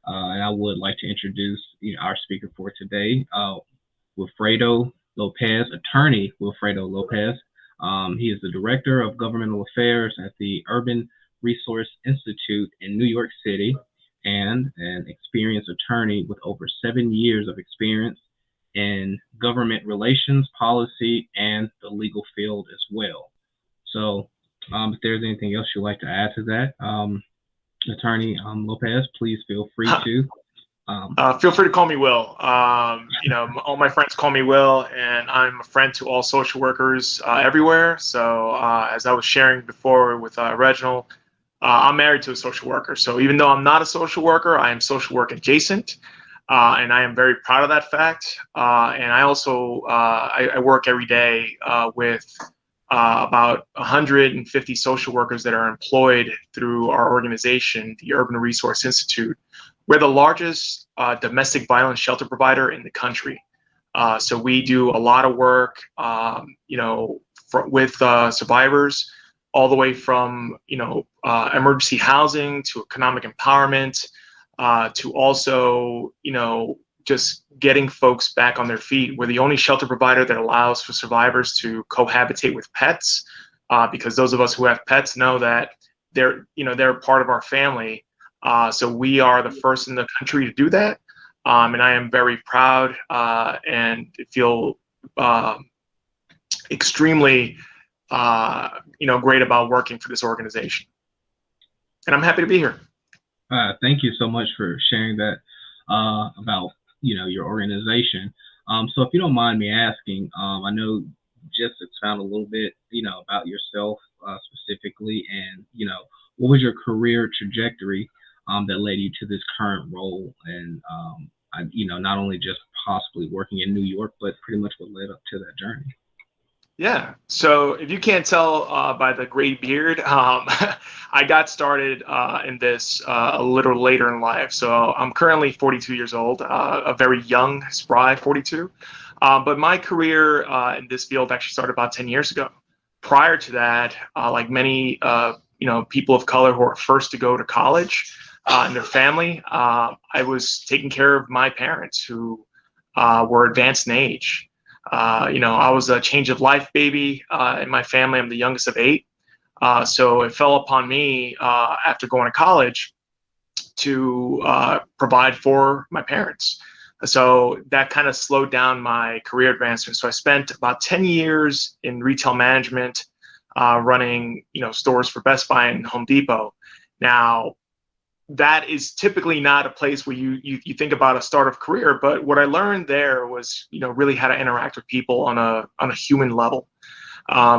And I would like to introduce our speaker for today, Wilfredo Lopez, attorney Wilfredo Lopez. He is the Director of Governmental Affairs at the Urban Resource Institute in New York City and an experienced attorney with over 7 years of experience in government relations, policy, and the legal field as well. So if there's anything else you'd like to add to that, Attorney Lopez, please feel free to. Feel free to call me Will. All my friends call me Will, and I'm a friend to all social workers everywhere. So as I was sharing before with Reginald, I'm married to a social worker. So even though I'm not a social worker, I am social work adjacent, and I am very proud of that fact. And I also I work every day with about 150 social workers that are employed through our organization, the Urban Resource Institute. We're the largest domestic violence shelter provider in the country. So we do a lot of work, with survivors, all the way from, emergency housing to economic empowerment, to also, just getting folks back on their feet. We're the only shelter provider that allows for survivors to cohabitate with pets, because those of us who have pets know that they're part of our family. So we are the first in the country to do that. And I am very proud and feel extremely, great about working for this organization. And I'm happy to be here. Thank you so much for sharing that about your organization. So if you don't mind me asking, I know just expound a little bit, about yourself specifically, and what was your career trajectory that led you to this current role, and not only just possibly working in New York, but pretty much what led up to that journey. Yeah. So if you can't tell by the gray beard, I got started in this a little later in life. So I'm currently 42 years old, a very young, spry 42. But my career in this field actually started about 10 years ago. Prior to that, like many people of color who are first to go to college in their family, I was taking care of my parents who were advanced in age. I was a change of life baby in my family. I'm the youngest of 8. So it fell upon me after going to college to provide for my parents. So that kind of slowed down my career advancement. So I spent about 10 years in retail management, running, stores for Best Buy and Home Depot. Now, that is typically not a place where you think about a start of career, but what I learned there was, really how to interact with people on a human level,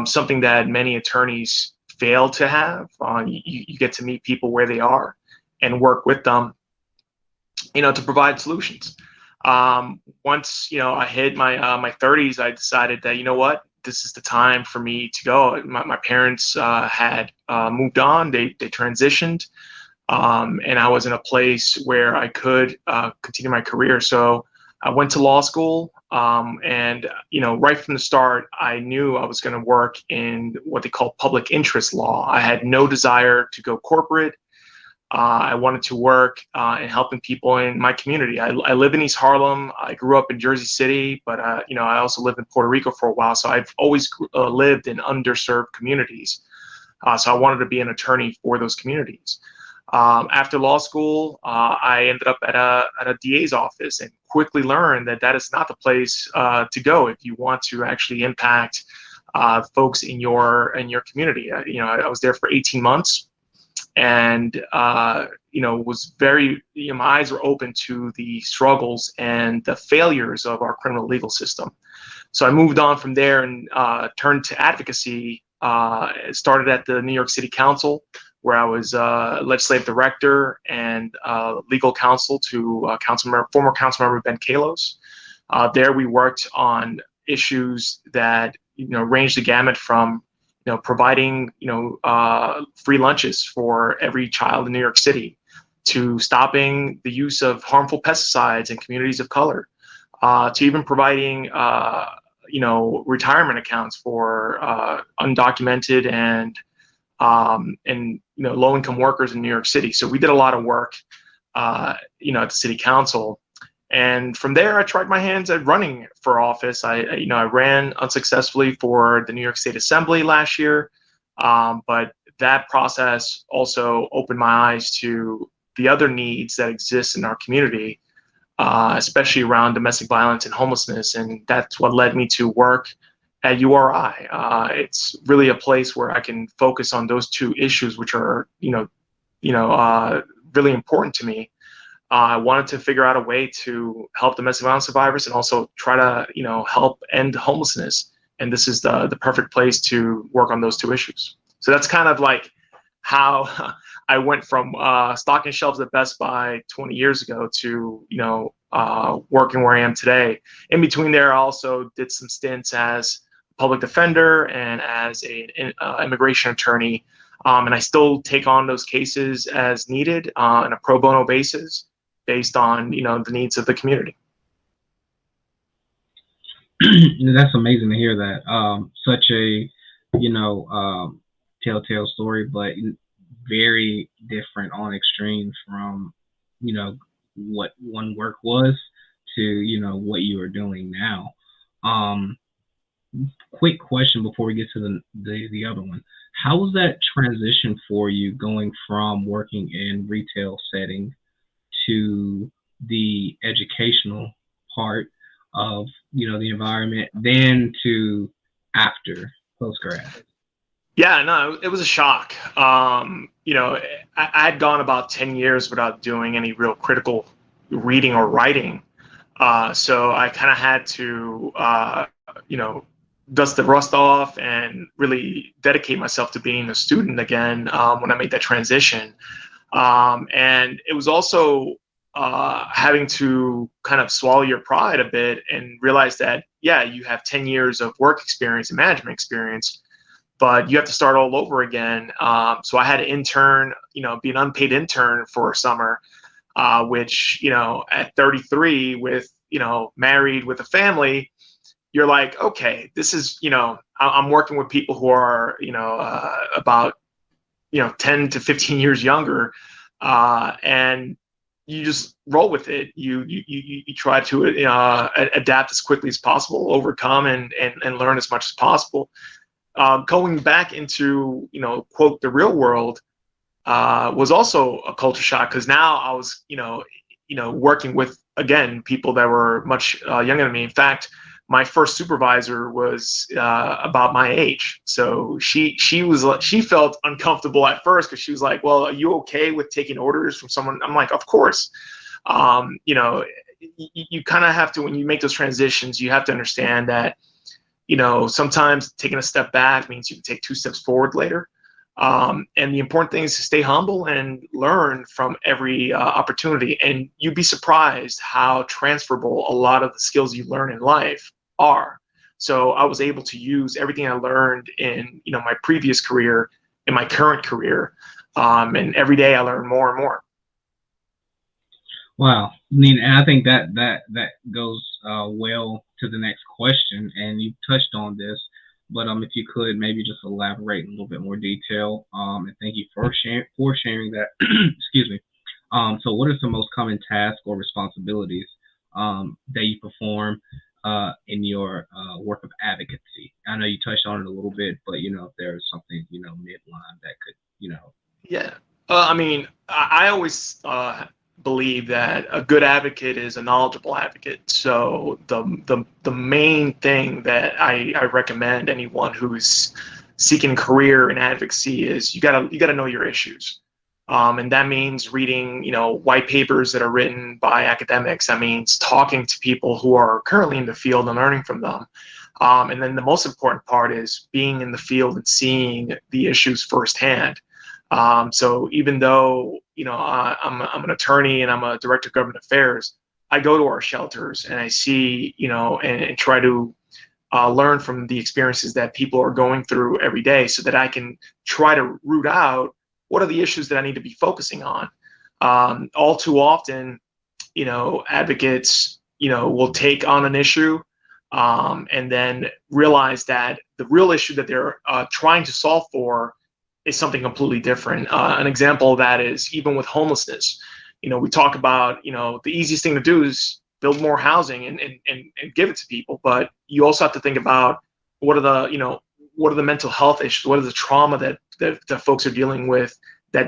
something that many attorneys fail to have. You get to meet people where they are and work with them, to provide solutions. Once, I hit my 30s, I decided that, this is the time for me to go. My parents had moved on, they transitioned. And I was in a place where I could continue my career. So I went to law school, and right from the start, I knew I was going to work in what they call public interest law. I had no desire to go corporate. I wanted to work in helping people in my community. I live in East Harlem. I grew up in Jersey City, but I also lived in Puerto Rico for a while. So I've always lived in underserved communities. So I wanted to be an attorney for those communities. After law school, I ended up at a DA's office and quickly learned that is not the place to go if you want to actually impact folks in your community. I was there for 18 months, and was very, my eyes were open to the struggles and the failures of our criminal legal system. So I moved on from there and turned to advocacy. Started at the New York City Council, where I was legislative director and legal counsel to former council member Ben Kalos. There we worked on issues that ranged the gamut from providing free lunches for every child in New York City, to stopping the use of harmful pesticides in communities of color, to even providing retirement accounts for undocumented and low-income workers in New York City. So we did a lot of work at the city council. And from there, I tried my hands at running for office. I ran unsuccessfully for the New York State Assembly last year, but that process also opened my eyes to the other needs that exist in our community, especially around domestic violence and homelessness. And that's what led me to work at URI. It's really a place where I can focus on those two issues, which are, really important to me. I wanted to figure out a way to help domestic violence survivors and also try to, help end homelessness. And this is the perfect place to work on those two issues. So that's kind of like how I went from stocking shelves at Best Buy 20 years ago to, working where I am today. In between there, I also did some stints as public defender and as an immigration attorney. And I still take on those cases as needed on a pro bono basis, based on the needs of the community. That's amazing to hear that. Such a telltale story, but very different on extremes from what one work was to what you are doing now. Quick question before we get to the other one. How was that transition for you going from working in retail setting to the educational part of the environment, then to after post-grad? Yeah, no, it was a shock. I'd gone about 10 years without doing any real critical reading or writing. So I kind of had to, dust the rust off and really dedicate myself to being a student again when I made that transition. And it was also having to kind of swallow your pride a bit and realize that, yeah, you have 10 years of work experience and management experience, but you have to start all over again. So I had to intern, be an unpaid intern for a summer, which, at 33 with, married with a family, you're like, okay, this is, I'm working with people who are, about, 10 to 15 years younger. And you just roll with it. You try to adapt as quickly as possible, overcome and learn as much as possible. Going back into, quote, the real world was also a culture shock, because now I was, working with, again, people that were much younger than me. In fact, my first supervisor was about my age. So she felt uncomfortable at first, because she was like, well, are you okay with taking orders from someone? I'm like, of course. You kind of have to, when you make those transitions, you have to understand that, sometimes taking a step back means you can take 2 steps forward later. And the important thing is to stay humble and learn from every opportunity. And you'd be surprised how transferable a lot of the skills you learn in life are. So I was able to use everything I learned in my previous career in my current career, and every day I learn more and more. Wow, and I think that goes well to the next question, and you touched on this, but if you could maybe just elaborate in a little bit more detail, and thank you for sharing that. Excuse me. So what are some most common tasks or responsibilities that you perform in your work of advocacy? I know you touched on it a little bit, but if there's something midline that could Yeah, I always believe that a good advocate is a knowledgeable advocate. So the main thing that I recommend anyone who's seeking career in advocacy is you gotta know your issues. And that means reading, white papers that are written by academics. That means talking to people who are currently in the field and learning from them. And then the most important part is being in the field and seeing the issues firsthand. So even though, I'm an attorney and I'm a director of government affairs, I go to our shelters and I see, and try to learn from the experiences that people are going through every day, so that I can try to root out what are the issues that I need to be focusing on. All too often, advocates, will take on an issue and then realize that the real issue that they're trying to solve for is something completely different. An example of that is even with homelessness. We talk about, the easiest thing to do is build more housing and give it to people. But you also have to think about what are the mental health issues, what are the trauma that folks are dealing with, that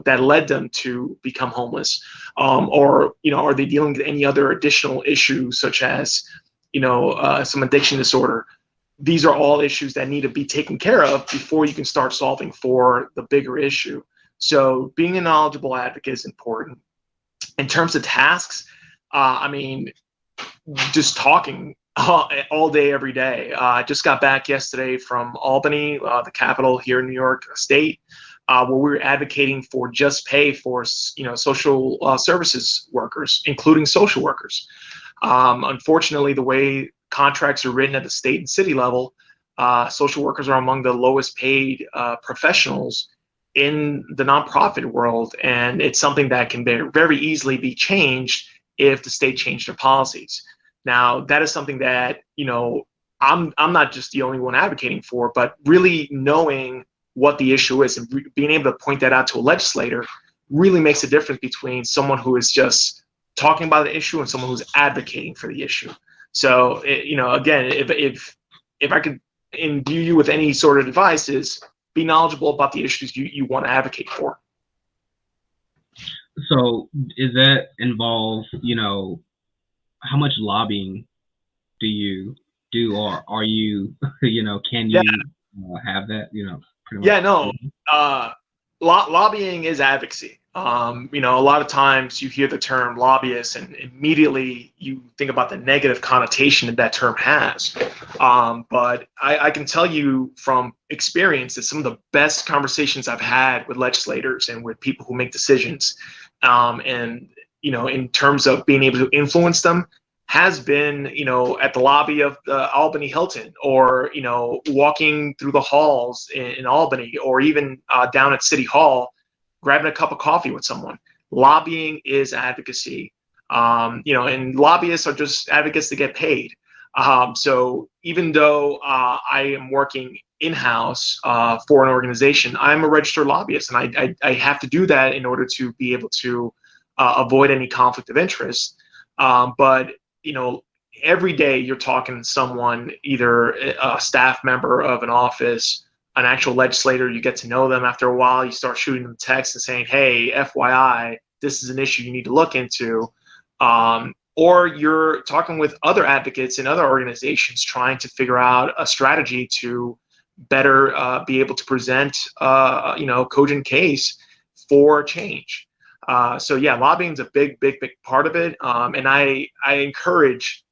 that led them to become homeless, or are they dealing with any other additional issues such as some addiction disorder. These are all issues that need to be taken care of before you can start solving for the bigger issue. So being a knowledgeable advocate is important. In terms of tasks, just talking all day, every day. I just got back yesterday from Albany, the capital here in New York State, where we were advocating for just pay for social services workers, including social workers. Unfortunately, the way contracts are written at the state and city level, social workers are among the lowest paid professionals in the nonprofit world, and it's something that can very easily be changed if the state changed their policies. Now, that is something that I'm not just the only one advocating for, but really knowing what the issue is and being able to point that out to a legislator really makes a difference between someone who is just talking about the issue and someone who's advocating for the issue. So, again, if I could imbue you with any sort of advice, is be knowledgeable about the issues you want to advocate for. So, is that involve, how much lobbying do you do, or are you, can you have that, pretty much? Lobbying is advocacy. A lot of times you hear the term lobbyist and immediately you think about the negative connotation that term has. But I can tell you from experience that some of the best conversations I've had with legislators and with people who make decisions, in terms of being able to influence them, has been, at the lobby of the Albany Hilton, or, walking through the halls in Albany, or even down at City Hall, grabbing a cup of coffee with someone. Lobbying is advocacy. And lobbyists are just advocates to get paid. So even though I am working in-house for an organization, I'm a registered lobbyist, and I have to do that in order to be able to avoid any conflict of interest. But every day you're talking to someone, either a staff member of an office, an actual legislator. You get to know them after a while. You start shooting them texts and saying, hey, FYI, this is an issue you need to look into. Or you're talking with other advocates in other organizations trying to figure out a strategy to better be able to present a cogent case for change. So yeah, lobbying is a big part of it. And I encourage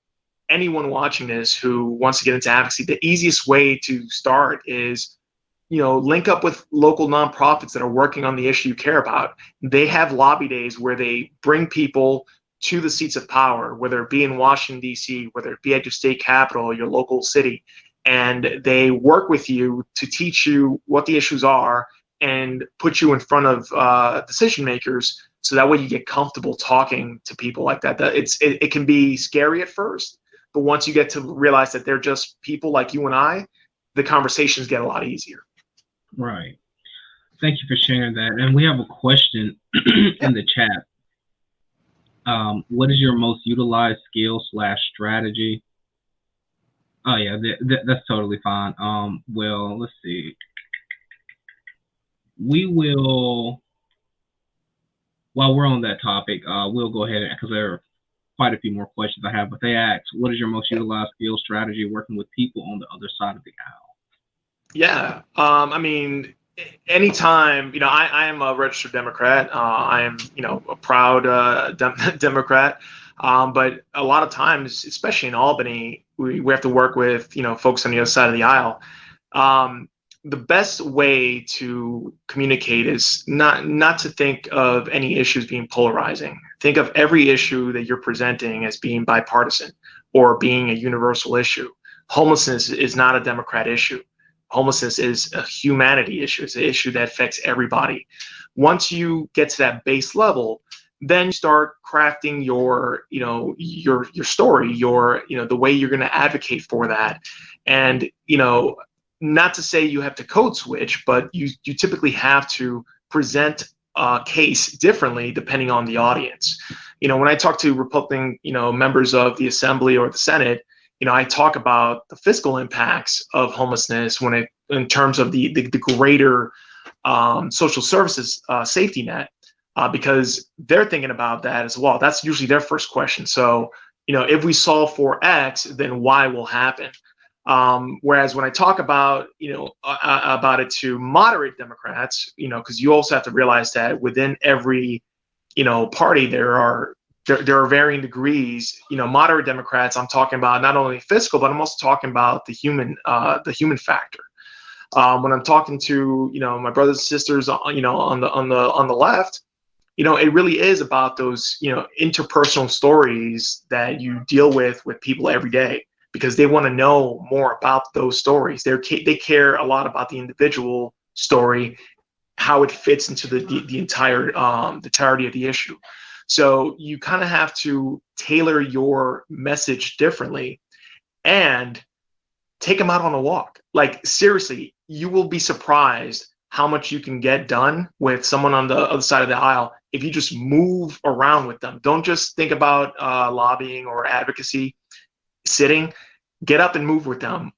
anyone watching this who wants to get into advocacy, the easiest way to start is, link up with local nonprofits that are working on the issue you care about. They have lobby days where they bring people to the seats of power, whether it be in Washington, D.C., whether it be at your state capital, your local city, and they work with you to teach you what the issues are and put you in front of decision makers, so that way you get comfortable talking to people like that. It can be scary at first, but once you get to realize that they're just people like you and I, the conversations get a lot easier. Right. Thank you for sharing that. And we have a question in the chat. What is your most utilized skill / strategy? Oh yeah, that's totally fine. Well, let's see. We will, while we're on that topic, we'll go ahead, because there are quite a few more questions I have, but they ask, what is your most utilized skill strategy working with people on the other side of the aisle? Yeah, anytime, I am a registered Democrat. I am, a proud Democrat. But a lot of times, especially in Albany, we have to work with, folks on the other side of the aisle. The best way to communicate is not to think of any issues being polarizing. Think of every issue that you're presenting as being bipartisan or being a universal issue. Homelessness is not a Democrat issue. Homelessness is a humanity issue. It's an issue that affects everybody. Once you get to that base level, then you start crafting your story, the way you're going to advocate for that. And, not to say you have to code switch, but you typically have to present case differently depending on the audience. When I talk to Republican, members of the Assembly or the Senate, I talk about the fiscal impacts of homelessness in terms of the greater social services safety net, because they're thinking about that as well. That's usually their first question. So, if we solve for X, then Y will happen. Whereas when I talk about, about it to moderate Democrats, because you also have to realize that within every, party, there are varying degrees. Moderate Democrats, I'm talking about not only fiscal, but I'm also talking about the human factor. When I'm talking to, my brothers and sisters, on the left, it really is about those, interpersonal stories that you deal with people every day, because they want to know more about those stories. They care a lot about the individual story, how it fits into the entirety of the issue. So you kind of have to tailor your message differently and take them out on a walk. Like, seriously, you will be surprised how much you can get done with someone on the other side of the aisle if you just move around with them. Don't just think about lobbying or advocacy sitting. Get up and move with them.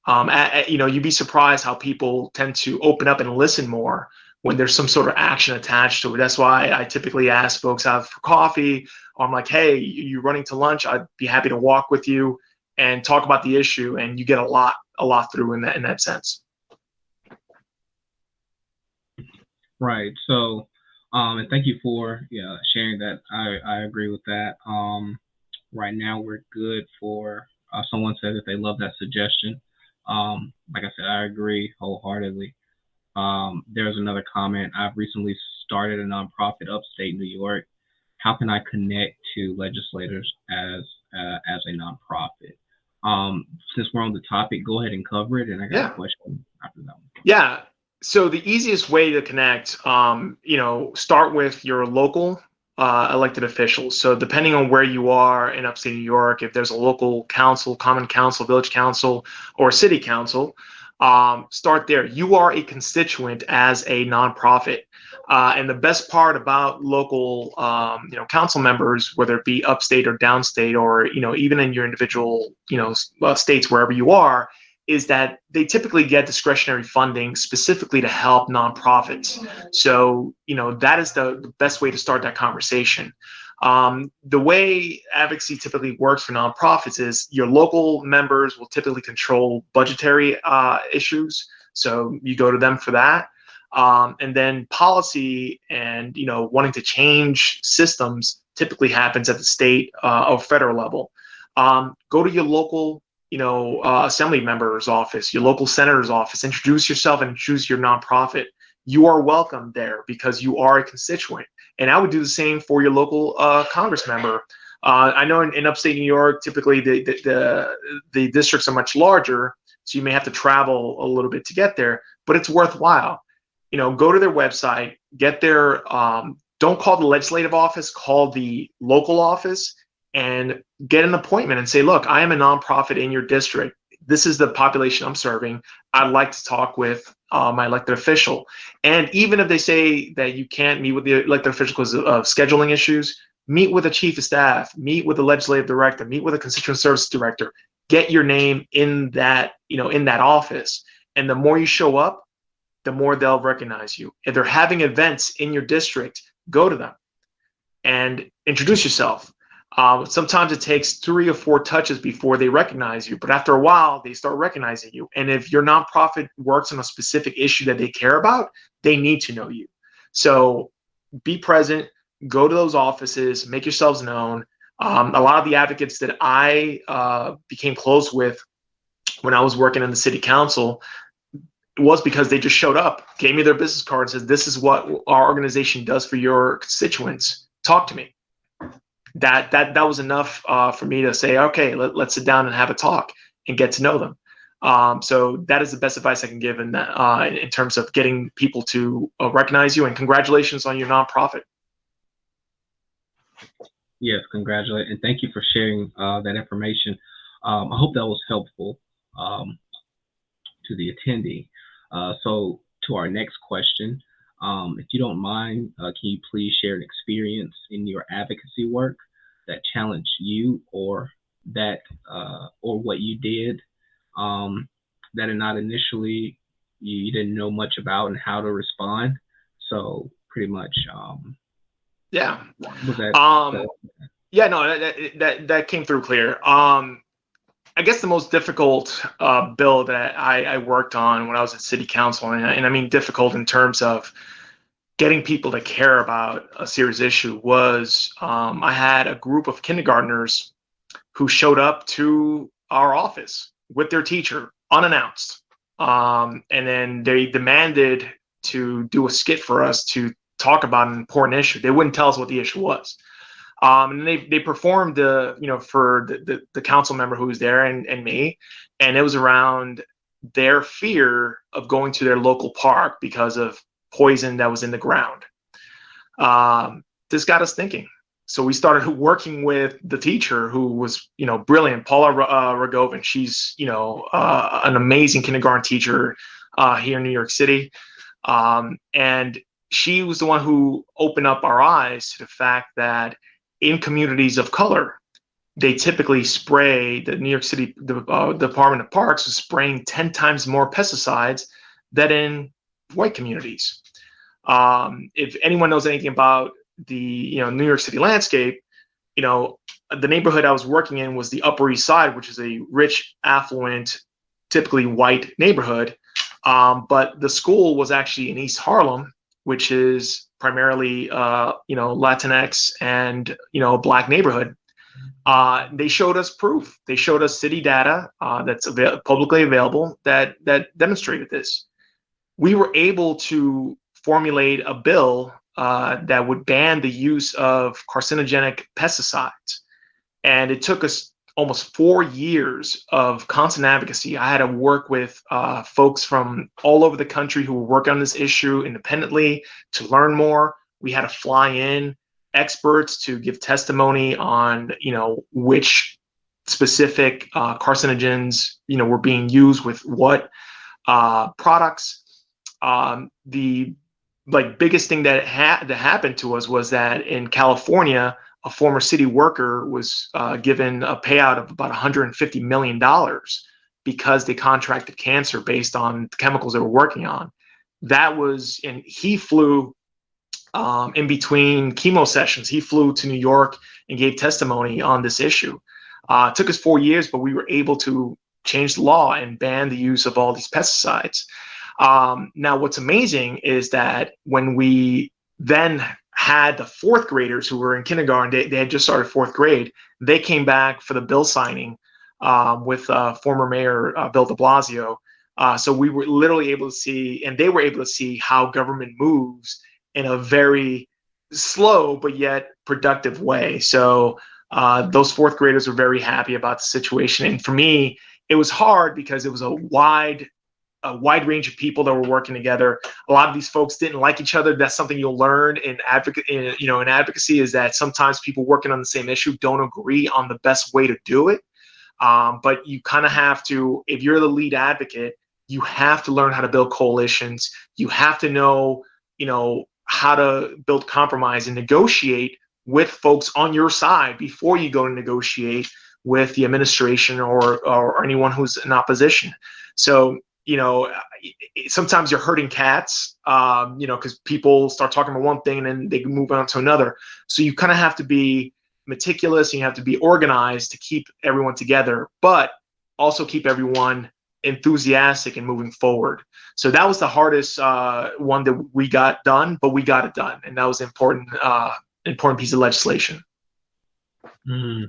You'd be surprised how people tend to open up and listen more when there's some sort of action attached to it. That's why I typically ask folks out for coffee, or I'm like, hey, you running to lunch? I'd be happy to walk with you and talk about the issue, and you get a lot through in that sense. Right. So, and thank you for sharing that. I agree with that. Right now we're good for someone said that they love that suggestion. Like I said, I agree wholeheartedly. There's another comment. I've recently started a nonprofit upstate New York. How can I connect to legislators as a nonprofit? Since we're on the topic, go ahead and cover it, and I got a question after that one. Yeah. So the easiest way to connect, start with your local elected officials. So depending on where you are in upstate New York, if there's a local council, common council, village council, or city council, start there. You are a constituent as a nonprofit. And the best part about local, council members, whether it be upstate or downstate, or, even in your individual, states, wherever you are, is that they typically get discretionary funding specifically to help nonprofits. So, that is the best way to start that conversation. The way advocacy typically works for nonprofits is your local members will typically control budgetary issues. So you go to them for that. And then policy and, wanting to change systems typically happens at the state or federal level. Go to your local assembly member's office, your local senator's office, introduce yourself and introduce your nonprofit. You are welcome there because you are a constituent. And I would do the same for your local Congress member. I know in upstate New York, typically the districts are much larger, so you may have to travel a little bit to get there, but it's worthwhile. Go to their website, get their, don't call the legislative office, call the local office, and get an appointment and say, look, I am a nonprofit in your district. This is the population I'm serving. I'd like to talk with my elected official. And even if they say that you can't meet with the elected official because of scheduling issues, meet with a chief of staff, meet with a legislative director, meet with a constituent services director. Get your name in that, in that office. And the more you show up, the more they'll recognize you. If they're having events in your district, go to them and introduce yourself. Sometimes it takes 3 or 4 touches before they recognize you, but after a while, they start recognizing you. And if your nonprofit works on a specific issue that they care about, they need to know you. So be present, go to those offices, make yourselves known. A lot of the advocates that I became close with when I was working in the city council was because they just showed up, gave me their business card, and said, this is what our organization does for your constituents. Talk to me. That was enough for me to say, okay, let's sit down and have a talk and get to know them. So that is the best advice I can give in that, in terms of getting people to recognize you. And congratulations on your nonprofit. Yes, congratulate and thank you for sharing that information. I hope that was helpful to the attendee. So to our next question, If you don't mind, can you please share an experience in your advocacy work that challenged you, that or what you did um, that are not initially you didn't know much about and how to respond? So pretty much, Yeah. was that? Um, yeah, no, that came through clear. I guess the most difficult bill that I worked on when I was at city council, and I mean difficult in terms of getting people to care about a serious issue, was I had a group of kindergartners who showed up to our office with their teacher unannounced. And then they demanded to do a skit for us to talk about an important issue. They wouldn't tell us what the issue was. And they performed for the council member who was there and me, and it was around their fear of going to their local park because of poison that was in the ground. This got us thinking. So we started working with the teacher, who was brilliant, Paula Rogovin. She's an amazing kindergarten teacher here in New York City, and she was the one who opened up our eyes to the fact that in communities of color, they typically spray, the New York City Department of Parks was spraying 10 times more pesticides than in white communities. If anyone knows anything about the New York City landscape, the neighborhood I was working in was the Upper East Side, which is a rich, affluent, typically white neighborhood. But the school was actually in East Harlem, which is primarily Latinx and Black neighborhood. They showed us proof. They showed us city data that's publicly available that demonstrated this. We were able to formulate a bill that would ban the use of carcinogenic pesticides, and it took us almost 4 years of constant advocacy. I had to work with folks from all over the country who were working on this issue independently to learn more. We had to fly in experts to give testimony on, which specific carcinogens, were being used with what products. The biggest thing that happened to us was that in California, a former city worker was given a payout of about $150 million because they contracted cancer based on the chemicals they were working on. And he flew in between chemo sessions. He flew to New York and gave testimony on this issue. It took us 4 years, but we were able to change the law and ban the use of all these pesticides. Now, what's amazing is that when we then had the fourth graders who were in kindergarten, they had just started fourth grade, they came back for the bill signing with former Mayor Bill de Blasio. So we were literally able to see, and they were able to see, how government moves in a very slow but yet productive way. So those fourth graders were very happy about the situation. And for me, it was hard because it was a wide range of people that were working together. A lot of these folks didn't like each other. That's something you'll learn in advocacy, is that sometimes people working on the same issue don't agree on the best way to do it. But you kind of have to, if you're the lead advocate, you have to learn how to build coalitions. You have to know, how to build compromise and negotiate with folks on your side before you go to negotiate with the administration or anyone who's in opposition. So, sometimes you're hurting cats, because people start talking about one thing and then they move on to another. So you kind of have to be meticulous and you have to be organized to keep everyone together, but also keep everyone enthusiastic and moving forward. So that was the hardest one that we got done, but we got it done. And that was an important piece of legislation. To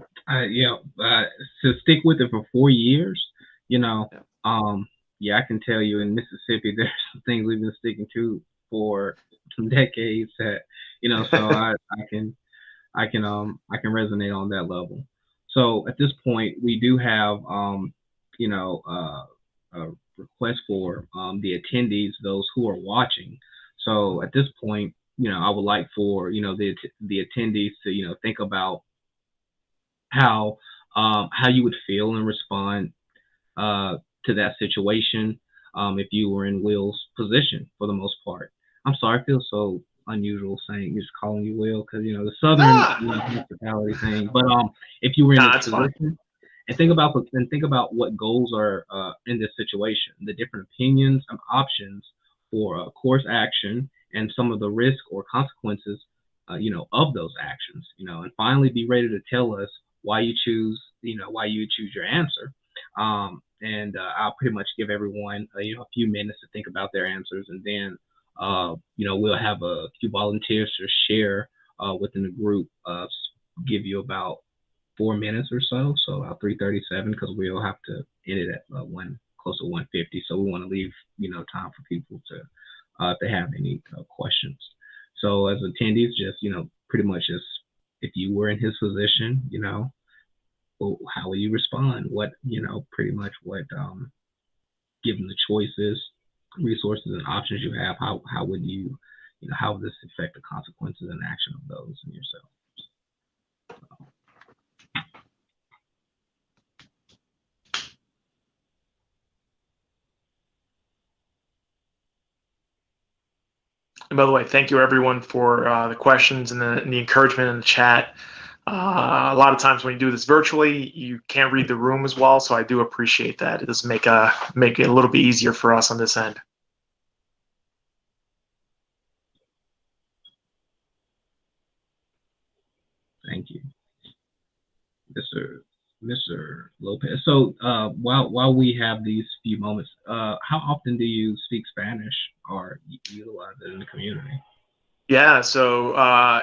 stick with it for 4 years, I can tell you in Mississippi, there's some things we've been sticking to for some decades that, so I can resonate on that level. So at this point, we do have, a request for the attendees, those who are watching. So at this point, I would like for, the attendees to, think about how you would feel and respond to that situation if you were in Will's position for the most part. I'm sorry, I feel so unusual saying just calling you Will because the Southern Nah, hospitality thing. But if you were in nah, this that's fine. position, and think about what goals are in this situation, the different opinions and options for course action, and some of the risk or consequences, of those actions. And finally, be ready to tell us why you choose your answer. And I'll pretty much give everyone a few minutes to think about their answers, and then we'll have a few volunteers to share within the group. Give you about 4 minutes or so, so about 3:37, because we'll have to end it at one close to 1:50. So we want to leave time for people to have any questions. So as attendees, just pretty much just if you were in his position, well, how would you respond? What pretty much what given the choices, resources, and options you have, how would how would this affect the consequences and action of those in yourself? And by the way, thank you everyone for the questions and the encouragement in the chat. A lot of times when you do this virtually, you can't read the room as well, so I do appreciate that. It does make it a little bit easier for us on this end. Thank you, Mr. Lopez. So while we have these few moments, how often do you speak Spanish or utilize it in the community? Yeah, so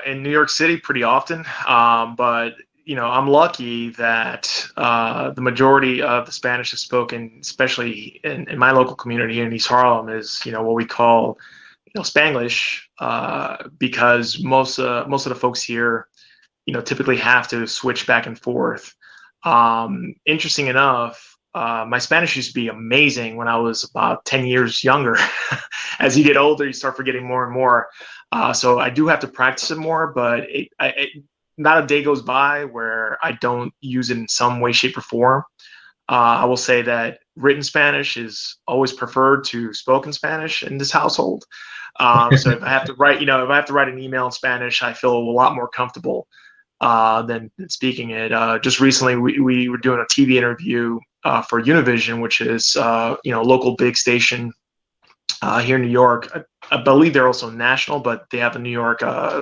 in New York City pretty often, but I'm lucky that the majority of the Spanish is spoken, especially in my local community here in East Harlem, is what we call Spanglish, because most of the folks here typically have to switch back and forth. Interesting enough, my Spanish used to be amazing when I was about 10 years younger. As you get older, you start forgetting more and more. So I do have to practice it more, but not a day goes by where I don't use it in some way, shape, or form. I will say that written Spanish is always preferred to spoken Spanish in this household. So if I have to write, if I have to write an email in Spanish, I feel a lot more comfortable than speaking it. Just recently, we were doing a TV interview for Univision, which is a local big station here in New York. I believe they're also national, but they have a New York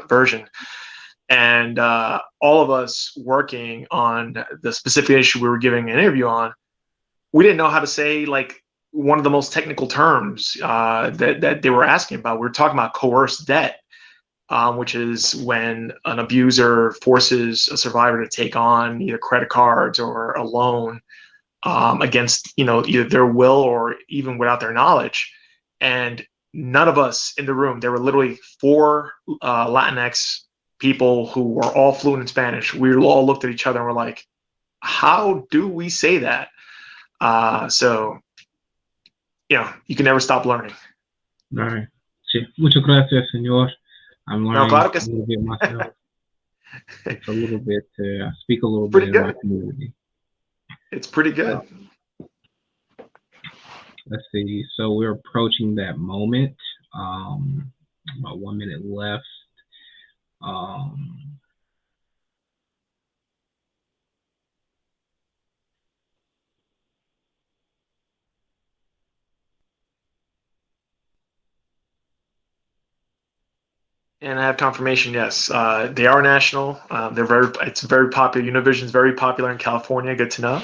version. And all of us working on the specific issue we were giving an interview on, we didn't know how to say like one of the most technical terms that they were asking about. We were talking about coerced debt, which is when an abuser forces a survivor to take on either credit cards or a loan against either their will or even without their knowledge. And none of us in the room, there were literally four Latinx people who were all fluent in Spanish. We all looked at each other and were like, how do we say that? So you can never stop learning. All right. Sí. Muchas gracias, señor. I'm No, learning claro que a little bit myself. It's a little bit to speak a little bit pretty in my good. community. It's pretty good. Let's see. So we're approaching that moment. About 1 minute left. And I have confirmation. Yes, they are national. It's very popular. Univision's very popular in California. Good to know.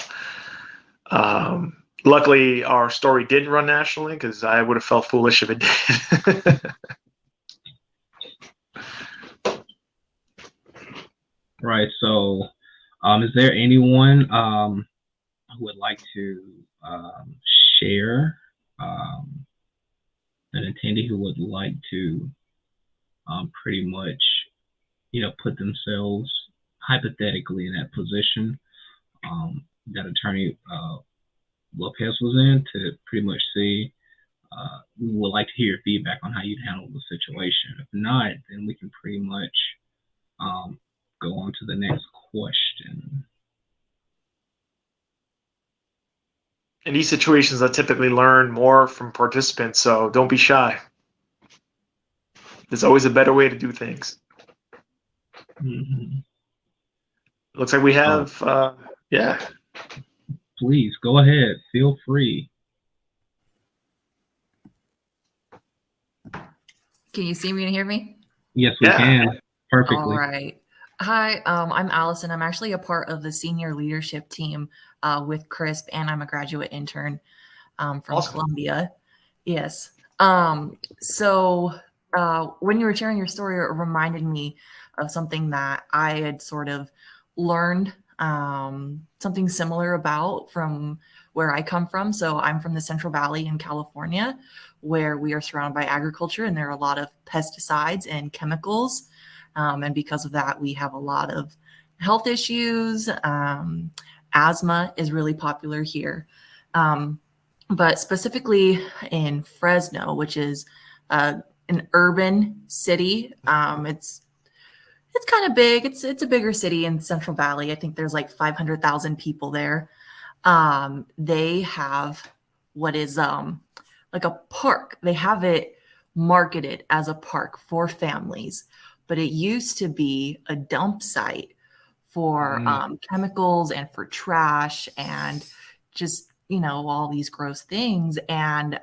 Luckily, our story didn't run nationally because I would have felt foolish if it did. Right. So, is there anyone who would like to share? An attendee who would like to pretty much, put themselves hypothetically in that position that attorney Lopez was in, to pretty much see. We would like to hear your feedback on how you'd handle the situation. If not, then we can pretty much go on to the next question. In these situations, I typically learn more from participants, so don't be shy. There's always a better way to do things. Mhm. Looks like we have, yeah. Please go ahead. Feel free. Can you see me and hear me? Yes, we Yeah. can. Perfectly. All right. Hi, I'm Allison. I'm actually a part of the senior leadership team with CRISP, and I'm a graduate intern from Awesome. Columbia. Yes. So when you were sharing your story, it reminded me of something that I had sort of learned something similar about from where I come from. So I'm from the Central Valley in California, where we are surrounded by agriculture, and there are a lot of pesticides and chemicals. And because of that, we have a lot of health issues. Asthma is really popular here. But specifically in Fresno, which is an urban city, it's kind of big. It's a bigger city in Central Valley. I think there's like 500,000 people there. They have what is like a park. They have it marketed as a park for families, but it used to be a dump site for chemicals and for trash and just, you know, all these gross things. And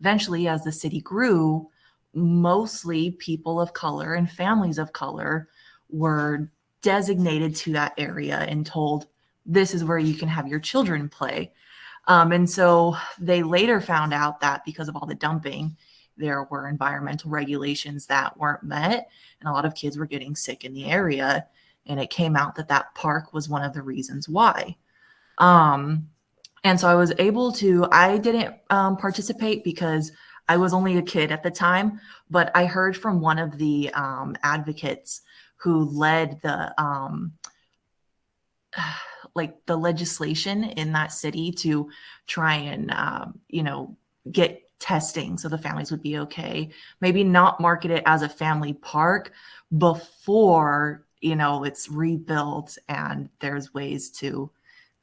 eventually, as the city grew, mostly people of color and families of color were designated to that area and told, this is where you can have your children play. And so they later found out that because of all the dumping, there were environmental regulations that weren't met, and a lot of kids were getting sick in the area. And it came out that that park was one of the reasons why. And so I was able to, I didn't participate because I was only a kid at the time, but I heard from one of the advocates who led the like the legislation in that city to try and get testing so the families would be okay. Maybe not market it as a family park before it's rebuilt and there's ways to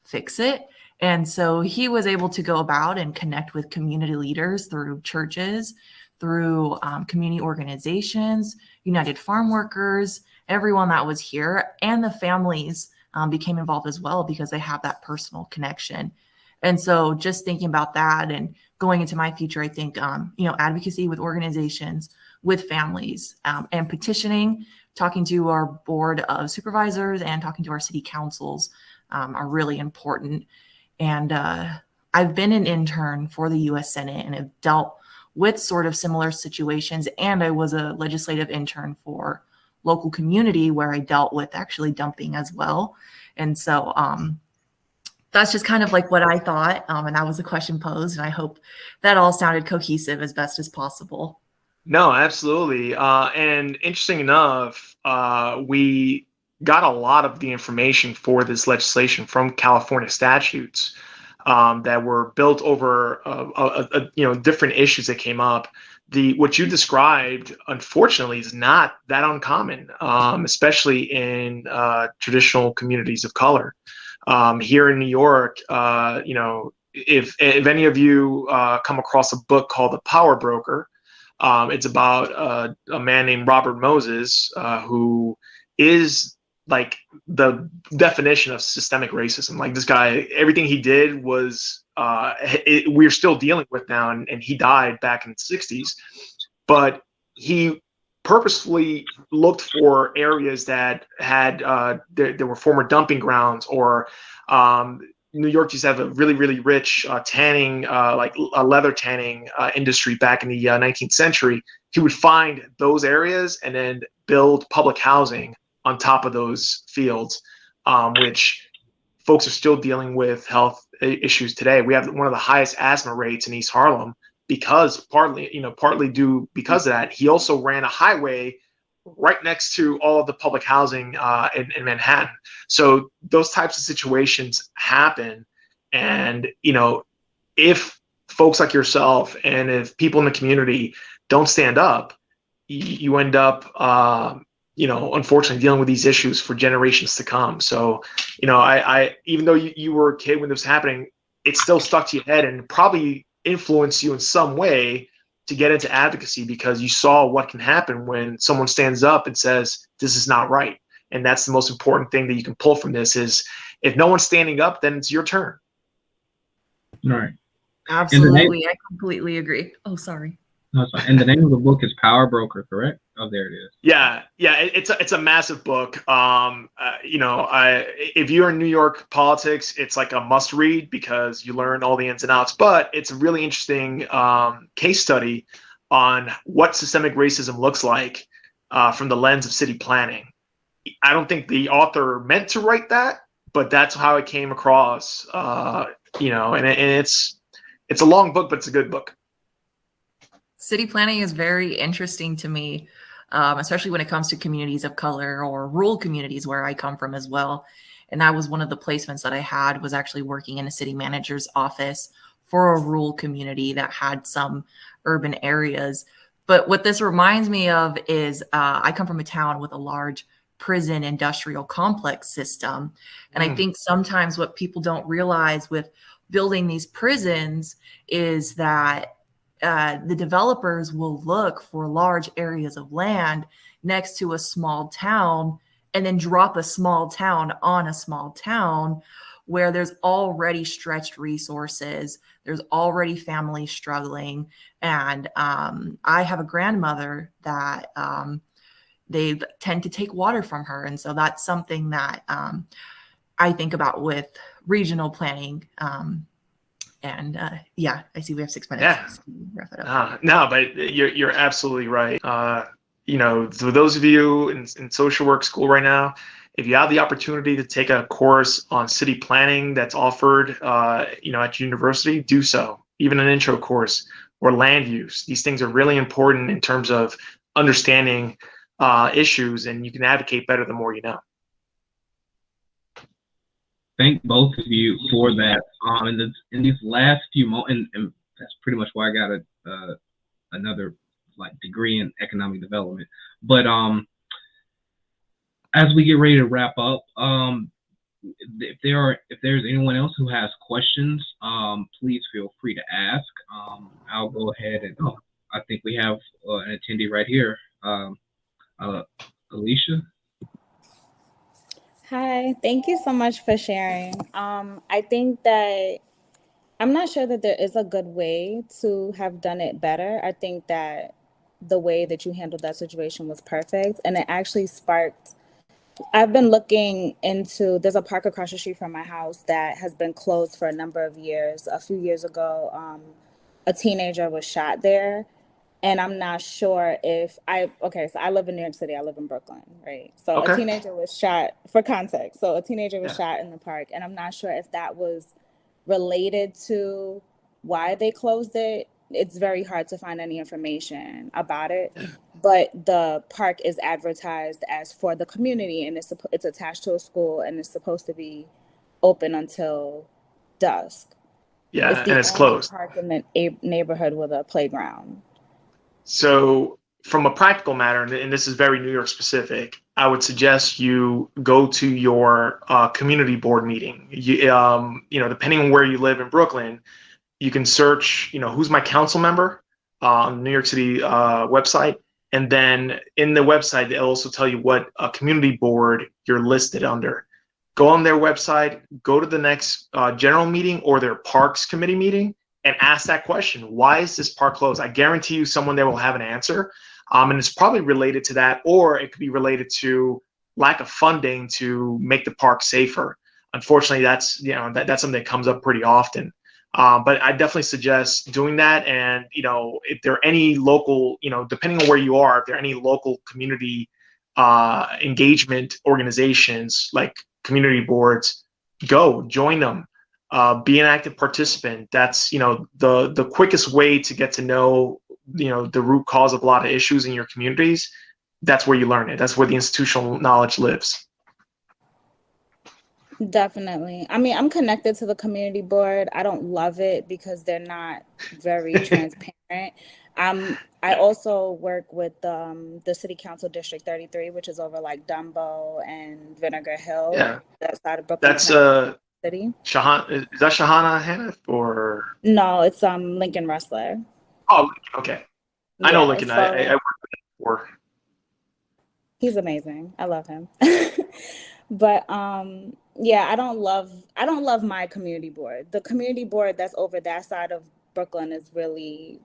fix it. And so he was able to go about and connect with community leaders through churches, through community organizations, United Farm Workers, everyone that was here, and the families became involved as well because they have that personal connection. And so just thinking about that and going into my future, I think, advocacy with organizations, with families, and petitioning, talking to our board of supervisors and talking to our city councils are really important. And I've been an intern for the U.S. Senate and have dealt with sort of similar situations. And I was a legislative intern for local community where I dealt with actually dumping as well. And so that's just kind of like what I thought. And that was the question posed. And I hope that all sounded cohesive as best as possible. No, absolutely. And interesting enough, we got a lot of the information for this legislation from California statutes that were built over different issues that came up. What you described, unfortunately, is not that uncommon, especially in traditional communities of color. Here in New York, if any of you come across a book called The Power Broker, it's about a man named Robert Moses, who is like the definition of systemic racism. Like this guy, everything he did was we're still dealing with now, and he died back in the 60s. But he purposefully looked for areas that had there were former dumping grounds, or New York used to have a really, really rich tanning, like a leather tanning industry back in the 19th century. He would find those areas and then build public housing on top of those fields, which folks are still dealing with health issues today. We have one of the highest asthma rates in East Harlem partly because of that. He also ran a highway right next to all of the public housing in Manhattan. So those types of situations happen. And, if folks like yourself and if people in the community don't stand up, you end up, unfortunately dealing with these issues for generations to come. So, I even though you were a kid when this was happening, it still stuck to your head and probably influenced you in some way to get into advocacy because you saw what can happen when someone stands up and says, this is not right. And that's the most important thing that you can pull from this is if no one's standing up, then it's your turn. Right. Absolutely. I completely agree. Oh, sorry. No, sorry. And the name of the book is Power Broker, correct? Oh, there it is. Yeah. It's a massive book. If you're in New York politics, it's like a must read because you learn all the ins and outs. But it's a really interesting case study on what systemic racism looks like from the lens of city planning. I don't think the author meant to write that, but that's how it came across. And it's a long book, but it's a good book. City planning is very interesting to me, especially when it comes to communities of color or rural communities where I come from as well. And that was one of the placements that I had, was actually working in a city manager's office for a rural community that had some urban areas. But what this reminds me of is I come from a town with a large prison industrial complex system. And I think sometimes what people don't realize with building these prisons is that the developers will look for large areas of land next to a small town and then drop a small town on a small town where there's already stretched resources. There's already families struggling. And I have a grandmother that they tend to take water from her. And so that's something that I think about with regional planning. I see we have 6 minutes. Yeah. So wrap it up. No, but you're absolutely right. For those of you in social work school right now, if you have the opportunity to take a course on city planning that's offered, at university, do so. Even an intro course or land use. These things are really important in terms of understanding issues, and you can advocate better the more you know. Thank both of you for that. In these last few moments, and that's pretty much why I got another degree in economic development. But as we get ready to wrap up, if there's anyone else who has questions, please feel free to ask. I'll go ahead and I think we have an attendee right here, Alicia. Hi, thank you so much for sharing. I think that I'm not sure that there is a good way to have done it better. I think that the way that you handled that situation was perfect, and it actually sparked. I've been looking into, there's a park across the street from my house that has been closed for a number of years. A few years ago, a teenager was shot there. And I'm not sure so I live in New York City. I live in Brooklyn, right? So Okay. A teenager was shot, for context. So a teenager was shot in the park. And I'm not sure if that was related to why they closed it. It's very hard to find any information about it. But the park is advertised as for the community, and it's attached to a school, and it's supposed to be open until dusk. Yeah, It's it's the only closed. park in the neighborhood with a playground. So from a practical matter, and this is very New York specific, I would suggest you go to your community board meeting. Depending on where you live in Brooklyn, you can search, who's my council member on the New York City website. And then in the website, they'll also tell you what community board you're listed under. Go on their website, go to the next general meeting or their parks committee meeting, and ask that question. Why is this park closed? I guarantee you someone there will have an answer. And it's probably related to that, or it could be related to lack of funding to make the park safer. Unfortunately, that's something that comes up pretty often. But I definitely suggest doing that. And, if there are any local, depending on where you are, if there are any local community engagement organizations like community boards, go join them. Be an active participant. That's, the quickest way to get to know, the root cause of a lot of issues in your communities. That's where you learn it. That's where the institutional knowledge lives. Definitely. I mean, I'm connected to the community board. I don't love it because they're not very transparent. I also work with the City Council District 33, which is over Dumbo and Vinegar Hill. Yeah. That side of Brooklyn. That's City. Is that Shahana Hanif or? No, it's Lincoln Rustler. Oh, okay. I know Yeah, Lincoln. so I worked with him before. he's amazing. I love him. But yeah, I don't love my community board. The community board that's over that side of Brooklyn is really,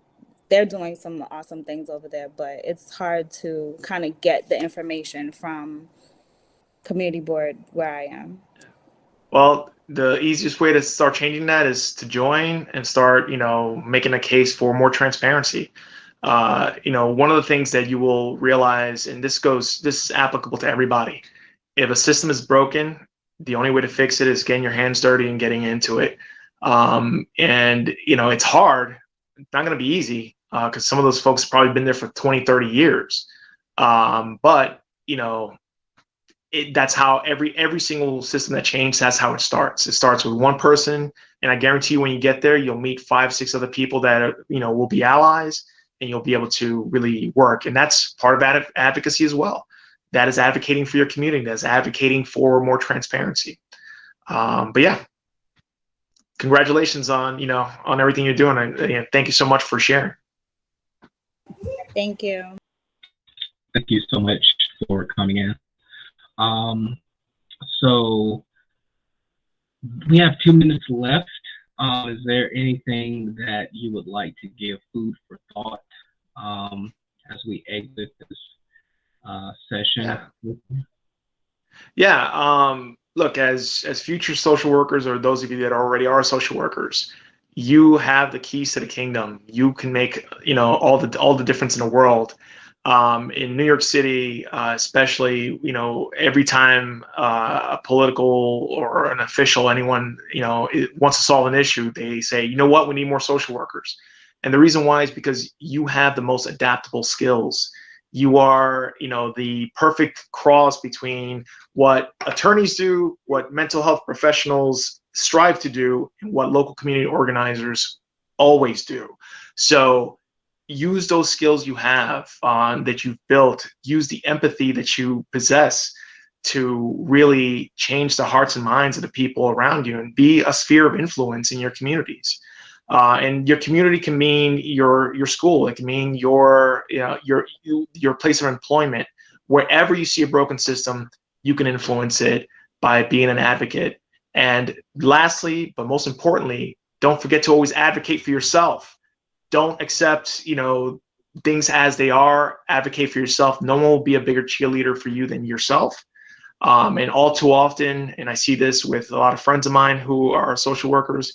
they're doing some awesome things over there, but it's hard to kind of get the information from community board where I am. Well, the easiest way to start changing that is to join and start, making a case for more transparency. One of the things that you will realize, and this is applicable to everybody. If a system is broken, the only way to fix it is getting your hands dirty and getting into it. And it's hard. It's not going to be easy because some of those folks have probably been there for 20, 30 years. But that's how every single system that changed, that's how it starts. It starts with one person, and I guarantee you when you get there, you'll meet 5, 6 other people that are, will be allies, and you'll be able to really work. And that's part of advocacy as well. That is advocating for your community. That's advocating for more transparency. But yeah, congratulations on on everything you're doing. And thank you so much for sharing. Thank you. Thank you so much for coming in. So we have 2 minutes left. Is there anything that you would like to give food for thought as we exit this session? Yeah. Look, as future social workers, or those of you that already are social workers, you have the keys to the kingdom. You can make all the difference in the world. In New York City, especially, every time a political or an official, anyone, wants to solve an issue, they say, you know what, we need more social workers. And the reason why is because you have the most adaptable skills. You are, the perfect cross between what attorneys do, what mental health professionals strive to do, and what local community organizers always do. So use those skills you have that you've built, use the empathy that you possess to really change the hearts and minds of the people around you and be a sphere of influence in your communities. And your community can mean your school. It can mean your place of employment. Wherever you see a broken system, you can influence it by being an advocate. And lastly, but most importantly, don't forget to always advocate for yourself. Don't accept, things as they are. Advocate for yourself. No one will be a bigger cheerleader for you than yourself. And all too often, and I see this with a lot of friends of mine who are social workers,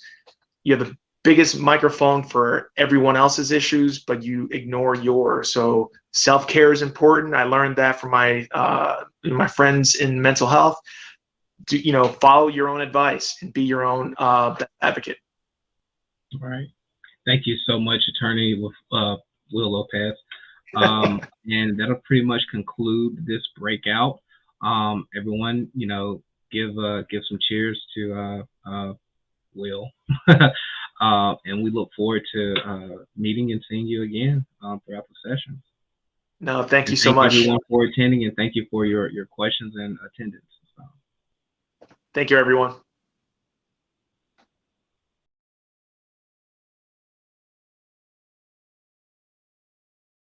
you have the biggest microphone for everyone else's issues, but you ignore yours. So self-care is important. I learned that from my friends in mental health. Follow your own advice and be your own advocate. All right. Thank you so much, Attorney Will Lopez. And that'll pretty much conclude this breakout. Everyone, give some cheers to Will. And we look forward to meeting and seeing you again throughout the session. No, thank you so much. Thank you everyone for attending, and thank you for your questions and attendance. Thank you, everyone.